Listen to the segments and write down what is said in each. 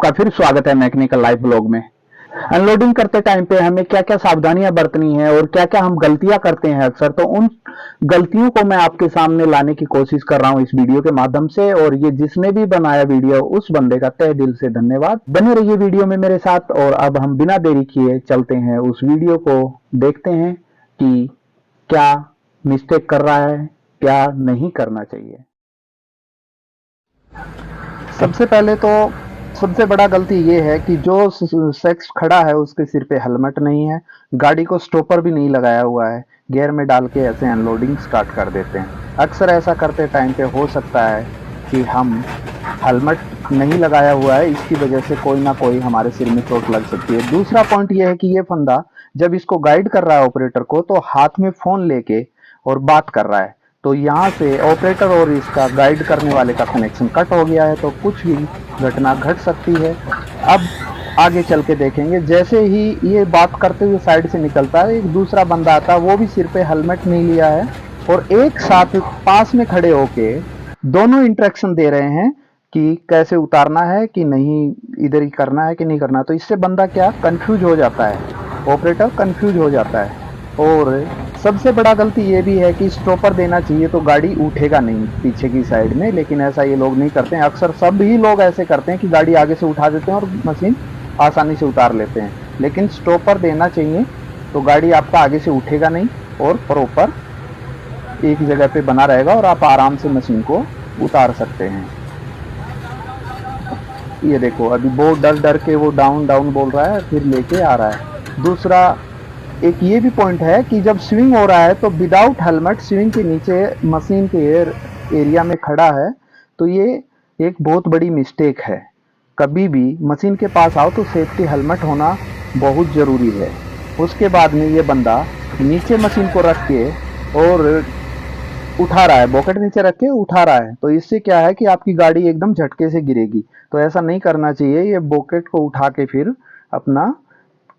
आपका फिर स्वागत है मैकेनिकल लाइफ ब्लॉग में। अनलोडिंग करते टाइम पे हमें क्या क्या सावधानियां बरतनी है और क्या क्या हम गलतियां करते हैं अक्सर, तो उन गलतियों को मैं आपके सामने लाने की कोशिश कर रहा हूं इस वीडियो के माध्यम से। और ये जिसने भी बनाया वीडियो उस बंदे का तहे दिल से धन्यवाद। बने रहिए वीडियो में मेरे साथ और अब हम बिना देरी किए चलते हैं उस वीडियो को, देखते हैं कि क्या मिस्टेक कर रहा है, क्या नहीं करना चाहिए। सबसे पहले तो सबसे बड़ा गलती ये है कि जो शख्स खड़ा है उसके सिर पे हेलमेट नहीं है, गाड़ी को स्टॉपर भी नहीं लगाया हुआ है, गियर में डाल के ऐसे अनलोडिंग स्टार्ट कर देते हैं। अक्सर ऐसा करते टाइम पे हो सकता है कि हम हेलमेट नहीं लगाया हुआ है, इसकी वजह से कोई ना कोई हमारे सिर में चोट लग सकती है। दूसरा पॉइंट ये है कि ये बंदा जब इसको गाइड कर रहा है ऑपरेटर को, तो हाथ में फोन लेके और बात कर रहा है, तो यहाँ से ऑपरेटर और इसका गाइड करने वाले का कनेक्शन कट हो गया है, तो कुछ भी घटना घट सकती है। अब आगे चल के देखेंगे, जैसे ही ये बात करते हुए साइड से निकलता है, एक दूसरा बंदा आता है, वो भी सिर पे हेलमेट नहीं लिया है और एक साथ पास में खड़े होके दोनों इंटरेक्शन दे रहे हैं कि कैसे उतारना है कि नहीं, इधर ही करना है कि नहीं करना। तो इससे बंदा क्या कंफ्यूज हो जाता है, ऑपरेटर कंफ्यूज हो जाता है। और सबसे बड़ा गलती ये भी है कि स्टॉपर देना चाहिए तो गाड़ी उठेगा नहीं पीछे की साइड में, लेकिन ऐसा ये लोग नहीं करते हैं। अक्सर सभी लोग ऐसे करते हैं कि गाड़ी आगे से उठा देते हैं और मशीन आसानी से उतार लेते हैं, लेकिन स्टॉपर देना चाहिए तो गाड़ी आपका आगे से उठेगा नहीं और प्रॉपर एक जगह पे बना रहेगा और आप आराम से मशीन को उतार सकते हैं। ये देखो अभी बहुत डर डर के वो डाउन डाउन बोल रहा है, फिर लेके आ रहा है। दूसरा एक ये भी पॉइंट है कि जब स्विंग हो रहा है तो विदाउट हेलमेट स्विंग के नीचे मशीन के एरिया में खड़ा है, तो ये एक बहुत बड़ी मिस्टेक है। कभी भी मशीन के पास आओ तो सेफ्टी हेलमेट होना बहुत ज़रूरी है। उसके बाद में ये बंदा नीचे मशीन को रख के और उठा रहा है, बॉकेट नीचे रख के उठा रहा है, तो इससे क्या है कि आपकी गाड़ी एकदम झटके से गिरेगी। तो ऐसा नहीं करना चाहिए। ये बॉकेट को उठा के फिर अपना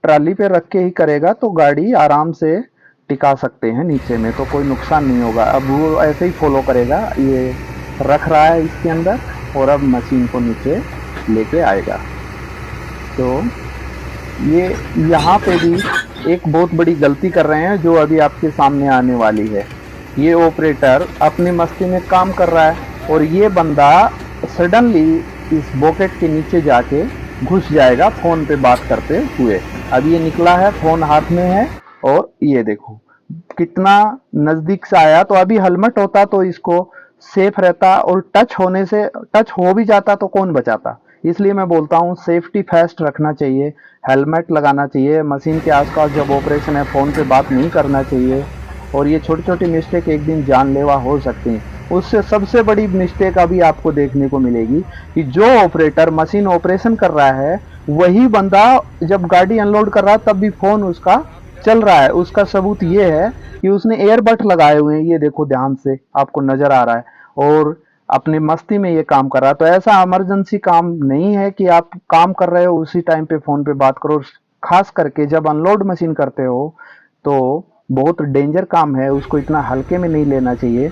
ट्राली पे रख के ही करेगा तो गाड़ी आराम से टिका सकते हैं नीचे में, तो कोई नुकसान नहीं होगा। अब वो ऐसे ही फॉलो करेगा, ये रख रहा है इसके अंदर और अब मशीन को नीचे लेके आएगा। तो ये यहाँ पे भी एक बहुत बड़ी गलती कर रहे हैं जो अभी आपके सामने आने वाली है। ये ऑपरेटर अपनी मस्ती में काम कर रहा है और ये बंदा सडनली इस बॉकेट के नीचे जाके घुस जाएगा फोन पे बात करते हुए। अब ये निकला है, फोन हाथ में है और ये देखो कितना नजदीक से आया। तो अभी हेलमेट होता तो इसको सेफ रहता और टच हो भी जाता तो कौन बचाता। इसलिए मैं बोलता हूँ सेफ्टी फर्स्ट रखना चाहिए, हेलमेट लगाना चाहिए। मशीन के आसपास जब ऑपरेशन है फोन पे बात नहीं करना चाहिए। और ये छोटी छोटी मिस्टेक एक दिन जानलेवा हो सकती हैं। उससे सबसे बड़ी मिस्टेक अभी आपको देखने को मिलेगी कि जो ऑपरेटर मशीन ऑपरेशन कर रहा है वही बंदा जब गाड़ी अनलोड कर रहा है तब भी फोन उसका चल रहा है। उसका सबूत ये है कि उसने एयरबड लगाए हुए हैं, ये देखो ध्यान से आपको नजर आ रहा है, और अपने मस्ती में ये काम कर रहा है। तो ऐसा इमरजेंसी काम नहीं है कि आप काम कर रहे हो उसी टाइम पे फोन पे बात करो। खास करके जब अनलोड मशीन करते हो तो बहुत डेंजर काम है, उसको इतना हल्के में नहीं लेना चाहिए।